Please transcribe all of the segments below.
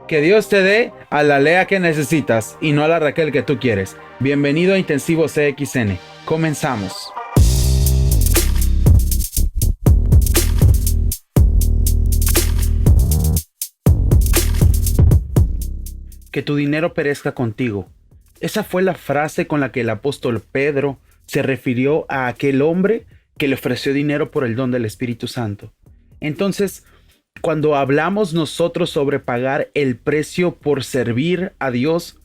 Que Dios te dé a la Lea que necesitas y no a la Raquel que tú quieres. Bienvenido a Intensivo CXN. Comenzamos. Que tu dinero perezca contigo. Esa fue la frase con la que el apóstol Pedro se refirió a aquel hombre que le ofreció dinero por el don del Espíritu Santo. Entonces, cuando hablamos nosotros sobre pagar el precio por servir a Dios,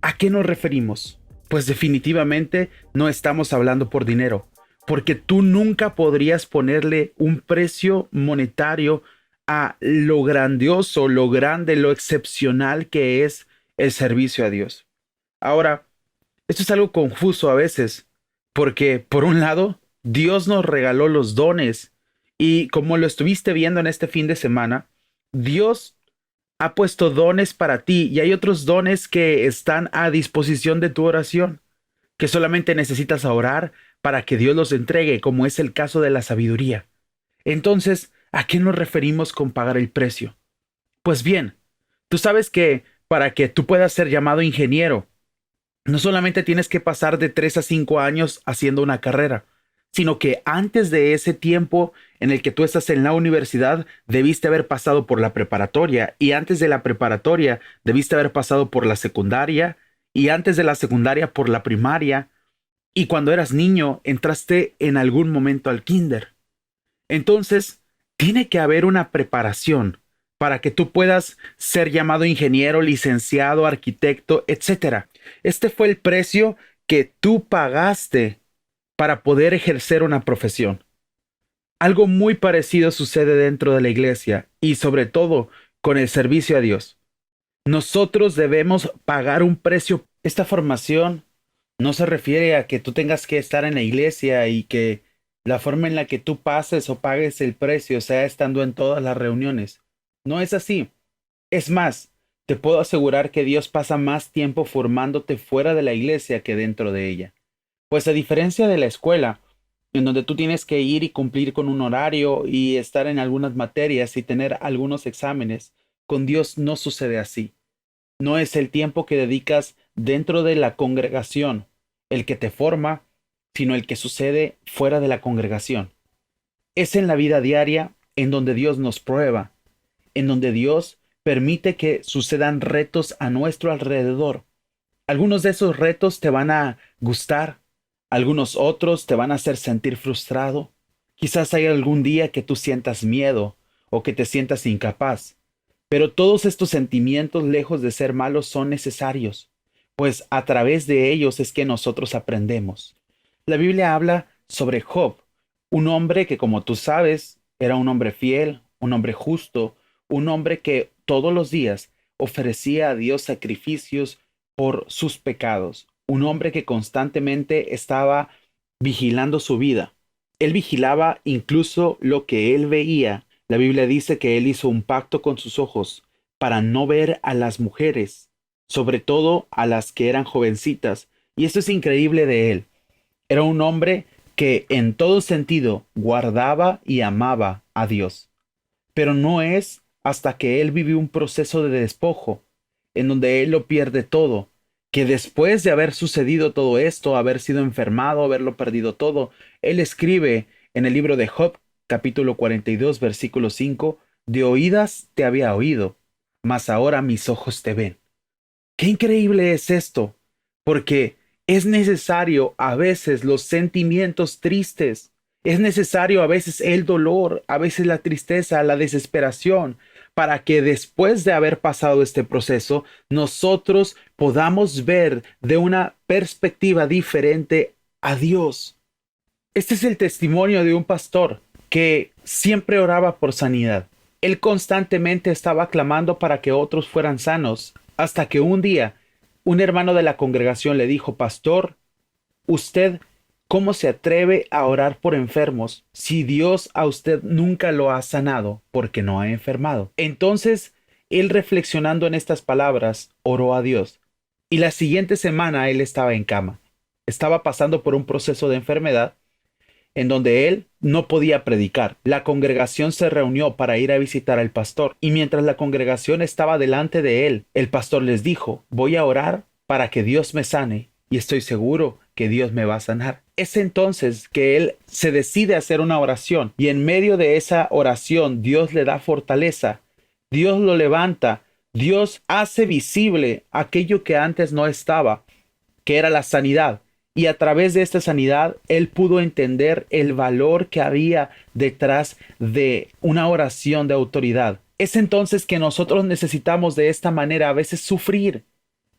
¿a qué nos referimos? Pues definitivamente no estamos hablando por dinero, porque tú nunca podrías ponerle un precio monetario a lo grandioso, lo grande, lo excepcional que es el servicio a Dios. Ahora, esto es algo confuso a veces, porque por un lado, Dios nos regaló los dones y como lo estuviste viendo en este fin de semana, Dios ha puesto dones para ti y hay otros dones que están a disposición de tu oración, que solamente necesitas orar para que Dios los entregue, como es el caso de la sabiduría. Entonces, ¿a qué nos referimos con pagar el precio? Pues bien, tú sabes que para que tú puedas ser llamado ingeniero, no solamente tienes que pasar de 3 a 5 años haciendo una carrera, sino que antes de ese tiempo en el que tú estás en la universidad, debiste haber pasado por la preparatoria, y antes de la preparatoria, debiste haber pasado por la secundaria, y antes de la secundaria por la primaria, y cuando eras niño, entraste en algún momento al kinder. Entonces, tiene que haber una preparación para que tú puedas ser llamado ingeniero, licenciado, arquitecto, etcétera. Este fue el precio que tú pagaste para poder ejercer una profesión. Algo muy parecido sucede dentro de la iglesia y sobre todo con el servicio a Dios. Nosotros debemos pagar un precio. Esta formación no se refiere a que tú tengas que estar en la iglesia y que la forma en la que tú pases o pagues el precio sea estando en todas las reuniones. No es así. Es más, te puedo asegurar que Dios pasa más tiempo formándote fuera de la iglesia que dentro de ella. Pues a diferencia de la escuela, en donde tú tienes que ir y cumplir con un horario y estar en algunas materias y tener algunos exámenes, con Dios no sucede así. No es el tiempo que dedicas dentro de la congregación el que te forma, sino el que sucede fuera de la congregación. Es en la vida diaria en donde Dios nos prueba, en donde Dios permite que sucedan retos a nuestro alrededor. Algunos de esos retos te van a gustar, algunos otros te van a hacer sentir frustrado. Quizás hay algún día que tú sientas miedo o que te sientas incapaz. Pero todos estos sentimientos, lejos de ser malos, son necesarios, pues a través de ellos es que nosotros aprendemos. La Biblia habla sobre Job, un hombre que, como tú sabes, era un hombre fiel, un hombre justo, un hombre que todos los días ofrecía a Dios sacrificios por sus pecados, un hombre que constantemente estaba vigilando su vida. Él vigilaba incluso lo que él veía. La Biblia dice que él hizo un pacto con sus ojos para no ver a las mujeres, sobre todo a las que eran jovencitas. Y esto es increíble de él. Era un hombre que en todo sentido guardaba y amaba a Dios. Pero no es hasta que él vivió un proceso de despojo, en donde él lo pierde todo, que después de haber sucedido todo esto, haber sido enfermado, haberlo perdido todo, él escribe en el libro de Job, capítulo 42, versículo 5, de oídas te había oído, mas ahora mis ojos te ven. Qué increíble es esto, porque es necesario a veces los sentimientos tristes, es necesario a veces el dolor, a veces la tristeza, la desesperación, para que después de haber pasado este proceso, nosotros podamos ver de una perspectiva diferente a Dios. Este es el testimonio de un pastor que siempre oraba por sanidad. Él constantemente estaba clamando para que otros fueran sanos, hasta que un día un hermano de la congregación le dijo: Pastor, usted, ¿cómo se atreve a orar por enfermos si Dios a usted nunca lo ha sanado porque no ha enfermado? Entonces, él, reflexionando en estas palabras, oró a Dios. Y la siguiente semana él estaba en cama. Estaba pasando por un proceso de enfermedad en donde él no podía predicar. La congregación se reunió para ir a visitar al pastor, y mientras la congregación estaba delante de él, el pastor les dijo: voy a orar para que Dios me sane, y estoy seguro que Dios me va a sanar. Es entonces que él se decide a hacer una oración, y en medio de esa oración Dios le da fortaleza, Dios lo levanta, Dios hace visible aquello que antes no estaba, que era la sanidad. Y a través de esta sanidad, él pudo entender el valor que había detrás de una oración de autoridad. Es entonces que nosotros necesitamos de esta manera a veces sufrir,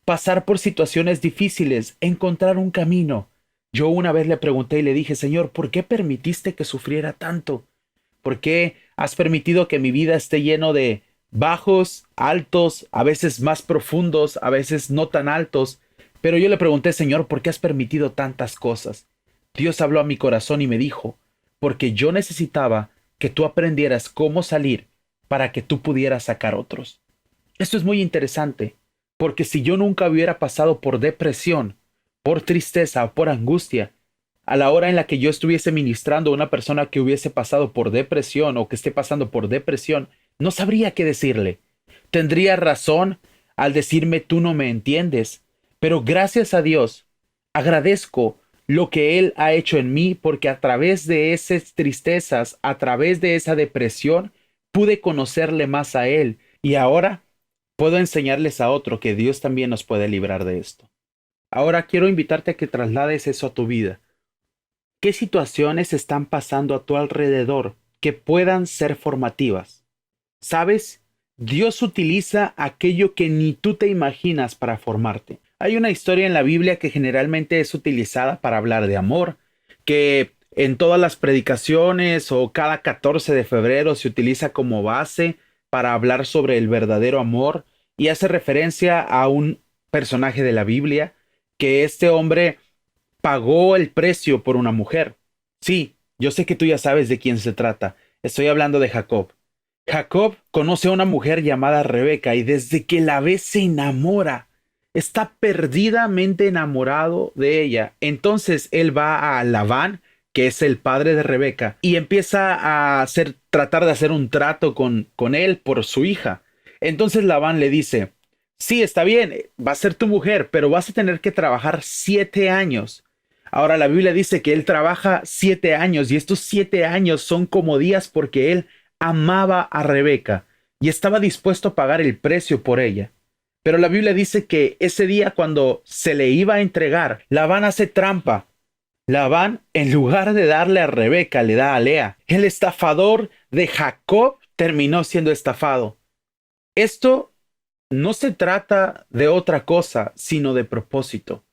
pasar por situaciones difíciles, encontrar un camino. Yo una vez le pregunté y le dije: Señor, ¿por qué permitiste que sufriera tanto? ¿Por qué has permitido que mi vida esté lleno de bajos, altos, a veces más profundos, a veces no tan altos? Pero yo le pregunté: Señor, ¿por qué has permitido tantas cosas? Dios habló a mi corazón y me dijo: porque yo necesitaba que tú aprendieras cómo salir para que tú pudieras sacar otros. Esto es muy interesante, porque si yo nunca hubiera pasado por depresión, por tristeza o por angustia, a la hora en la que yo estuviese ministrando a una persona que hubiese pasado por depresión o que esté pasando por depresión, no sabría qué decirle. Tendría razón al decirme: tú no me entiendes. Pero gracias a Dios, agradezco lo que Él ha hecho en mí, porque a través de esas tristezas, a través de esa depresión, pude conocerle más a Él. Y ahora puedo enseñarles a otro que Dios también nos puede librar de esto. Ahora quiero invitarte a que traslades eso a tu vida. ¿Qué situaciones están pasando a tu alrededor que puedan ser formativas? ¿Sabes? Dios utiliza aquello que ni tú te imaginas para formarte. Hay una historia en la Biblia que generalmente es utilizada para hablar de amor, que en todas las predicaciones o cada 14 de febrero se utiliza como base para hablar sobre el verdadero amor, y hace referencia a un personaje de la Biblia, que este hombre pagó el precio por una mujer. Sí, yo sé que tú ya sabes de quién se trata. Estoy hablando de Jacob. Jacob conoce a una mujer llamada Rebeca, y desde que la ve se enamora. Está perdidamente enamorado de ella. Entonces él va a Labán, que es el padre de Rebeca, y empieza tratar de hacer un trato con él por su hija. Entonces Labán le dice: sí, está bien, va a ser tu mujer, pero vas a tener que trabajar 7 años. Ahora la Biblia dice que él trabaja 7 años, y estos 7 años son como días, porque él amaba a Rebeca y estaba dispuesto a pagar el precio por ella. Pero la Biblia dice que ese día, cuando se le iba a entregar, Labán hace trampa. Labán, en lugar de darle a Rebeca, le da a Lea. El estafador de Jacob terminó siendo estafado. Esto no se trata de otra cosa, sino de propósito.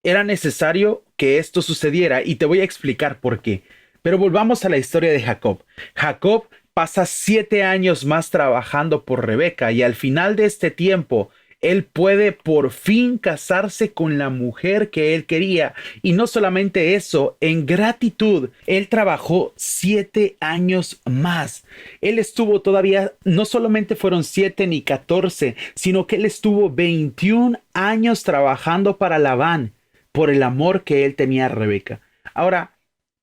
Era necesario que esto sucediera, y te voy a explicar por qué. Pero volvamos a la historia de Jacob. Jacob pasa 7 años más trabajando por Rebeca, y al final de este tiempo, él puede por fin casarse con la mujer que él quería. Y no solamente eso, en gratitud, él trabajó 7 años más. Él estuvo todavía, no solamente fueron 7 ni 14, sino que él estuvo 21 años trabajando para Labán, por el amor que él tenía a Rebeca. Ahora,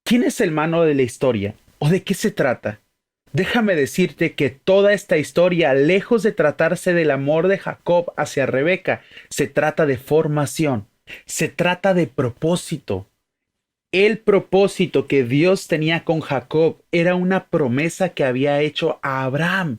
¿quién es el malo de la historia? ¿O de qué se trata? Déjame decirte que toda esta historia, lejos de tratarse del amor de Jacob hacia Rebeca, se trata de formación, se trata de propósito. El propósito que Dios tenía con Jacob era una promesa que había hecho a Abraham.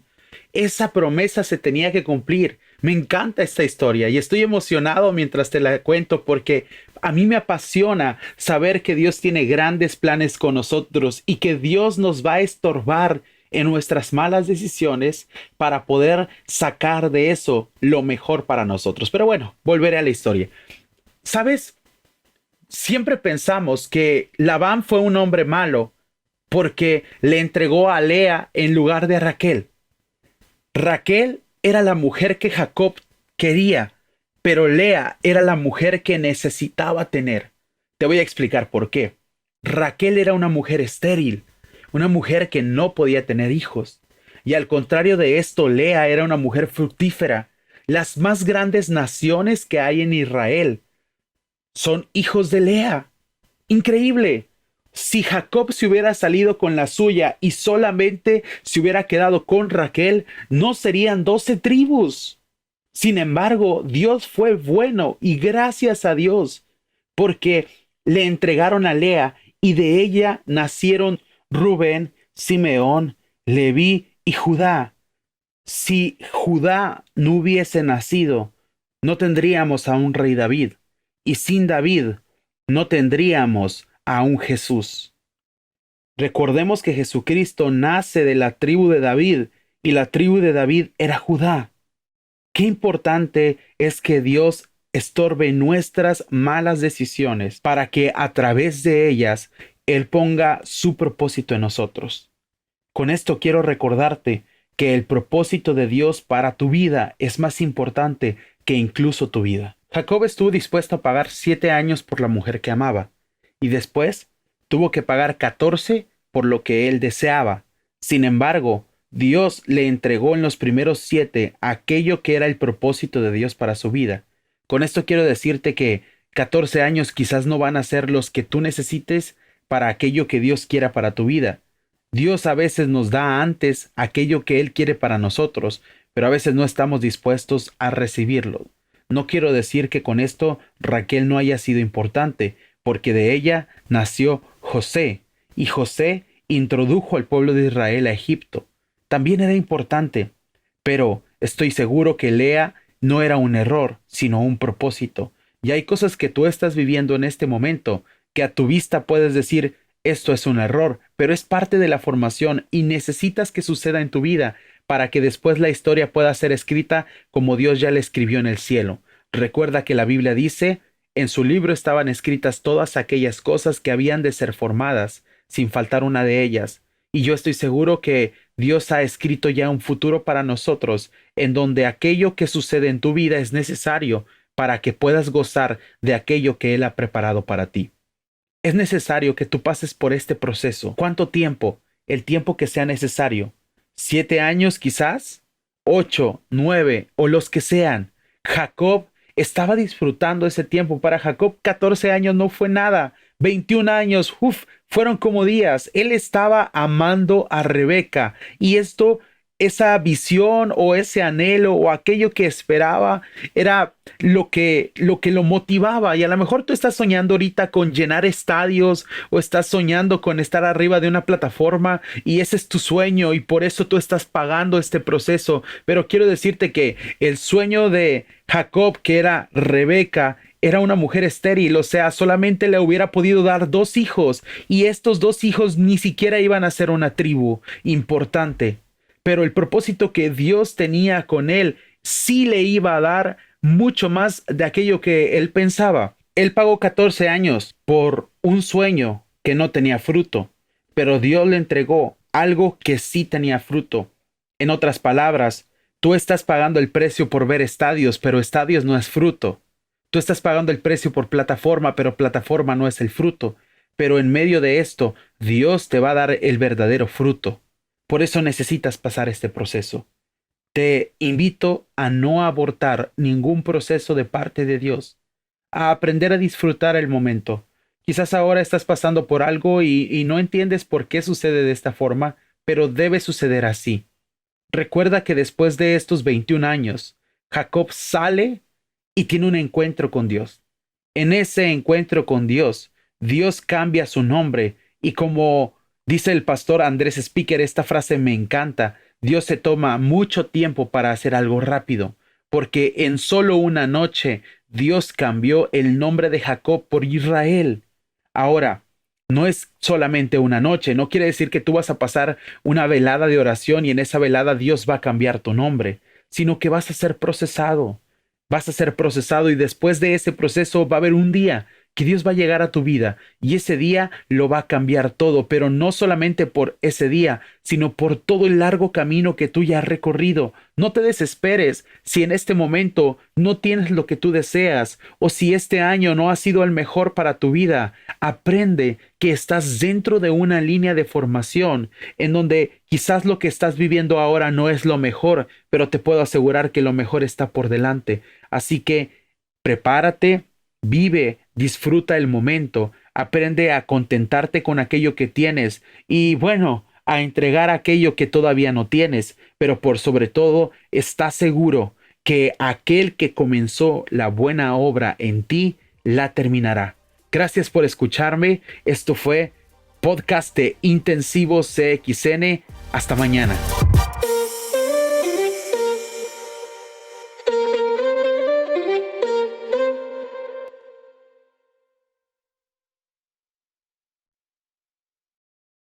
Esa promesa se tenía que cumplir. Me encanta esta historia y estoy emocionado mientras te la cuento, porque a mí me apasiona saber que Dios tiene grandes planes con nosotros y que Dios nos va a estorbar en nuestras malas decisiones para poder sacar de eso lo mejor para nosotros. Pero bueno, volveré a la historia. ¿Sabes? Siempre pensamos que Labán fue un hombre malo porque le entregó a Lea en lugar de a Raquel. Raquel era la mujer que Jacob quería, pero Lea era la mujer que necesitaba tener. Te voy a explicar por qué. Raquel era una mujer estéril, una mujer que no podía tener hijos. Y al contrario de esto, Lea era una mujer fructífera. Las más grandes naciones que hay en Israel son hijos de Lea. Increíble. Si Jacob se hubiera salido con la suya y solamente se hubiera quedado con Raquel, no serían 12 tribus. Sin embargo, Dios fue bueno y gracias a Dios, porque le entregaron a Lea y de ella nacieron Rubén, Simeón, Leví y Judá. Si Judá no hubiese nacido, no tendríamos a un rey David, y sin David no tendríamos a un Jesús. Recordemos que Jesucristo nace de la tribu de David, y la tribu de David era Judá. Qué importante es que Dios estorbe nuestras malas decisiones para que a través de ellas Él ponga su propósito en nosotros. Con esto quiero recordarte que el propósito de Dios para tu vida es más importante que incluso tu vida. Jacob estuvo dispuesto a pagar 7 años por la mujer que amaba, y después tuvo que pagar 14 por lo que él deseaba. Sin embargo, Dios le entregó en los primeros 7 aquello que era el propósito de Dios para su vida. Con esto quiero decirte que 14 años quizás no van a ser los que tú necesites para aquello que Dios quiera para tu vida. Dios a veces nos da antes aquello que Él quiere para nosotros, pero a veces no estamos dispuestos a recibirlo. No quiero decir que con esto Raquel no haya sido importante, porque de ella nació José, y José introdujo al pueblo de Israel a Egipto. También era importante, pero estoy seguro que Lea no era un error, sino un propósito. Y hay cosas que tú estás viviendo en este momento, que a tu vista puedes decir, esto es un error, pero es parte de la formación y necesitas que suceda en tu vida para que después la historia pueda ser escrita como Dios ya la escribió en el cielo. Recuerda que la Biblia dice, en su libro estaban escritas todas aquellas cosas que habían de ser formadas, sin faltar una de ellas. Y yo estoy seguro que Dios ha escrito ya un futuro para nosotros, en donde aquello que sucede en tu vida es necesario para que puedas gozar de aquello que Él ha preparado para ti. Es necesario que tú pases por este proceso. ¿Cuánto tiempo? El tiempo que sea necesario. 7 años quizás, 8, 9 o los que sean. Jacob estaba disfrutando ese tiempo. Para Jacob 14 años no fue nada. 21 años, fueron como días. Él estaba amando a Rebeca y esa visión o ese anhelo o aquello que esperaba era lo que lo motivaba. Y a lo mejor tú estás soñando ahorita con llenar estadios o estás soñando con estar arriba de una plataforma y ese es tu sueño y por eso tú estás pagando este proceso. Pero quiero decirte que el sueño de Jacob, que era Rebeca, era una mujer estéril, o sea, solamente le hubiera podido dar 2 hijos y estos 2 hijos ni siquiera iban a ser una tribu importante. Pero el propósito que Dios tenía con él sí le iba a dar mucho más de aquello que él pensaba. Él pagó 14 años por un sueño que no tenía fruto, pero Dios le entregó algo que sí tenía fruto. En otras palabras, tú estás pagando el precio por ver estadios, pero estadios no es fruto. Tú estás pagando el precio por plataforma, pero plataforma no es el fruto. Pero en medio de esto, Dios te va a dar el verdadero fruto. Por eso necesitas pasar este proceso. Te invito a no abortar ningún proceso de parte de Dios, a aprender a disfrutar el momento. Quizás ahora estás pasando por algo y no entiendes por qué sucede de esta forma, pero debe suceder así. Recuerda que después de estos 21 años, Jacob sale y tiene un encuentro con Dios. En ese encuentro con Dios, Dios cambia su nombre y como dice el pastor Andrés Speaker, esta frase me encanta, Dios se toma mucho tiempo para hacer algo rápido, porque en solo una noche Dios cambió el nombre de Jacob por Israel. Ahora, no es solamente una noche, no quiere decir que tú vas a pasar una velada de oración y en esa velada Dios va a cambiar tu nombre, sino que vas a ser procesado. Vas a ser procesado y después de ese proceso va a haber un día que Dios va a llegar a tu vida y ese día lo va a cambiar todo, pero no solamente por ese día, sino por todo el largo camino que tú ya has recorrido. No te desesperes si en este momento no tienes lo que tú deseas o si este año no ha sido el mejor para tu vida. Aprende que estás dentro de una línea de formación en donde quizás lo que estás viviendo ahora no es lo mejor, pero te puedo asegurar que lo mejor está por delante. Así que prepárate, vive, disfruta el momento, Aprende a contentarte con aquello que tienes y bueno, a entregar aquello que todavía no tienes, pero por sobre todo, está seguro que aquel que comenzó la buena obra en ti, la terminará. Gracias por escucharme. Esto fue Podcast de Intensivo CXN. Hasta mañana.